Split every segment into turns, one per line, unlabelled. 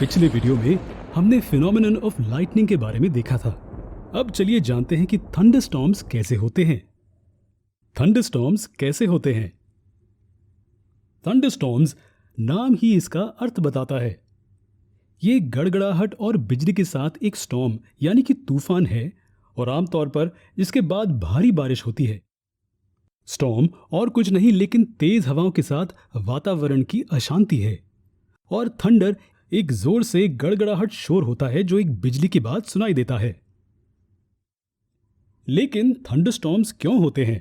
पिछले वीडियो में हमने फिनोमेनन ऑफ लाइटनिंग के बारे में देखा था। अब चलिए जानते हैं कि थंडरस्टॉर्म्स कैसे होते हैं। थंडरस्टॉर्म्स कैसे होते हैं? थंडरस्टॉर्म्स नाम ही इसका अर्थ बताता है। ये गड़गड़ाहट और बिजली के साथ एक स्टॉर्म यानी कि तूफान है और आमतौर पर इसके बाद भारी बारिश होती है। स्टॉर्म और कुछ नहीं लेकिन तेज हवाओं के साथ वातावरण की अशांति है और थंडर एक जोर से गड़गड़ाहट शोर होता है जो एक बिजली की बात सुनाई देता है। लेकिन थंडरस्टॉर्म्स क्यों होते हैं?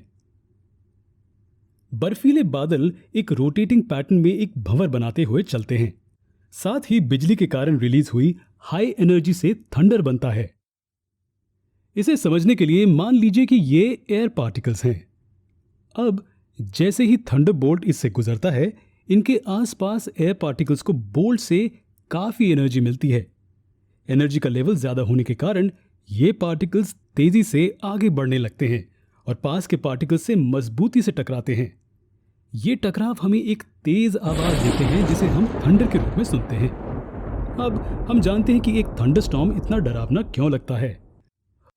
बर्फीले बादल एक रोटेटिंग पैटर्न में एक भंवर बनाते हुए चलते हैं। साथ ही बिजली के कारण रिलीज हुई हाई एनर्जी से थंडर बनता है। इसे समझने के लिए मान लीजिए कि ये एयर पार्टिकल्स हैं। अब जैसे ही थंडरबोल्ट इससे गुजरता है, इनके आसपास एयर पार्टिकल्स को बोल्ट से काफी एनर्जी मिलती है। एनर्जी का लेवल ज्यादा होने के कारण ये पार्टिकल्स तेजी से आगे बढ़ने लगते हैं और पास के पार्टिकल्स से मजबूती से टकराते हैं। ये टकराव हमें एक तेज आवाज देते हैं जिसे हम थंडर के रूप में सुनते हैं। अब हम जानते हैं कि एक थंडरस्टॉर्म इतना डरावना क्यों लगता है।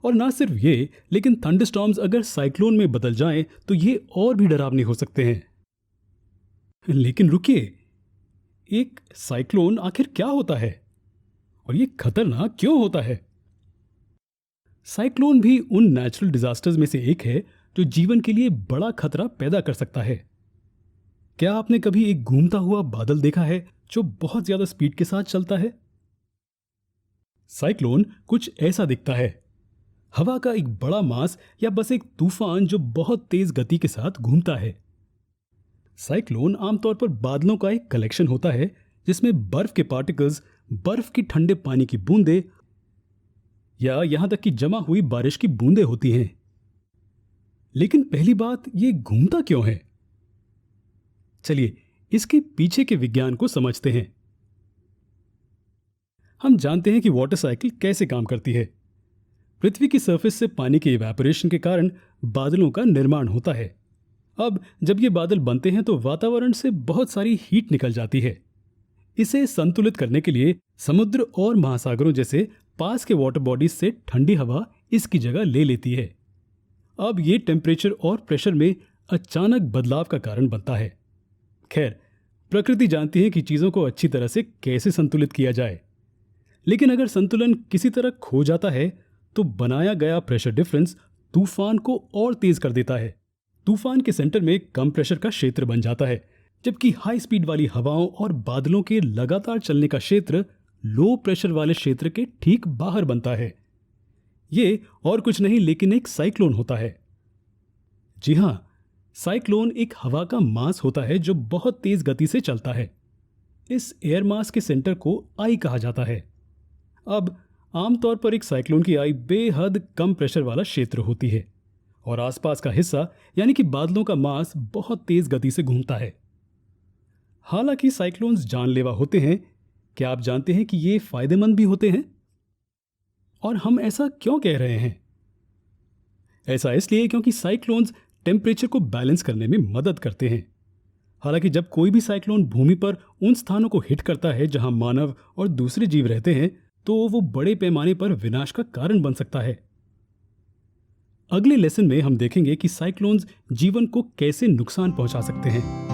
और ना सिर्फ ये, लेकिन थंडरस्टॉर्म्स अगर साइक्लोन में बदल जाएं तो ये और भी डरावने हो सकते हैं। लेकिन रुकिए, एक साइक्लोन आखिर क्या होता है और ये खतरनाक क्यों होता है? साइक्लोन भी उन नेचुरल डिजास्टर्स में से एक है जो जीवन के लिए बड़ा खतरा पैदा कर सकता है। क्या आपने कभी एक घूमता हुआ बादल देखा है जो बहुत ज्यादा स्पीड के साथ चलता है? साइक्लोन कुछ ऐसा दिखता है। हवा का एक बड़ा मास या बस एक तूफान जो बहुत तेज गति के साथ घूमता है। साइक्लोन आमतौर पर बादलों का एक कलेक्शन होता है जिसमें बर्फ के पार्टिकल्स, बर्फ की ठंडे पानी की बूंदें या यहां तक कि जमा हुई बारिश की बूंदें होती हैं। लेकिन पहली बात, ये घूमता क्यों है? चलिए इसके पीछे के विज्ञान को समझते हैं। हम जानते हैं कि वाटर साइकिल कैसे काम करती है। पृथ्वी की सरफेस से पानी के इवेपोरेशन के कारण बादलों का निर्माण होता है। अब जब ये बादल बनते हैं तो वातावरण से बहुत सारी हीट निकल जाती है। इसे संतुलित करने के लिए समुद्र और महासागरों जैसे पास के वाटर बॉडीज से ठंडी हवा इसकी जगह ले लेती है। अब ये टेम्परेचर और प्रेशर में अचानक बदलाव का कारण बनता है। खैर, प्रकृति जानती है कि चीज़ों को अच्छी तरह से कैसे संतुलित किया जाए। लेकिन अगर संतुलन किसी तरह खो जाता है तो बनाया गया प्रेशर डिफरेंस तूफान को और तेज कर देता है। तूफान के सेंटर में कम प्रेशर का क्षेत्र बन जाता है, जबकि हाई स्पीड वाली हवाओं और बादलों के लगातार चलने का क्षेत्र लो प्रेशर वाले क्षेत्र के ठीक बाहर बनता है। ये और कुछ नहीं लेकिन एक साइक्लोन होता है। जी हां, साइक्लोन एक हवा का मास होता है जो बहुत तेज गति से चलता है। इस एयर मास के सेंटर को आई कहा जाता है। अब आमतौर पर एक साइक्लोन की आई बेहद कम प्रेशर वाला क्षेत्र होती है और आसपास का हिस्सा यानी कि बादलों का मास बहुत तेज गति से घूमता है। हालांकि साइक्लोन्स जानलेवा होते हैं, क्या आप जानते हैं कि ये फायदेमंद भी होते हैं? और हम ऐसा क्यों कह रहे हैं? ऐसा इसलिए क्योंकि साइक्लोन्स टेम्परेचर को बैलेंस करने में मदद करते हैं। हालांकि जब कोई भी साइक्लोन भूमि पर उन स्थानों को हिट करता है जहां मानव और दूसरे जीव रहते हैं तो वो बड़े पैमाने पर विनाश का कारण बन सकता है। अगले लेसन में हम देखेंगे कि साइक्लोन्स जीवन को कैसे नुकसान पहुंचा सकते हैं।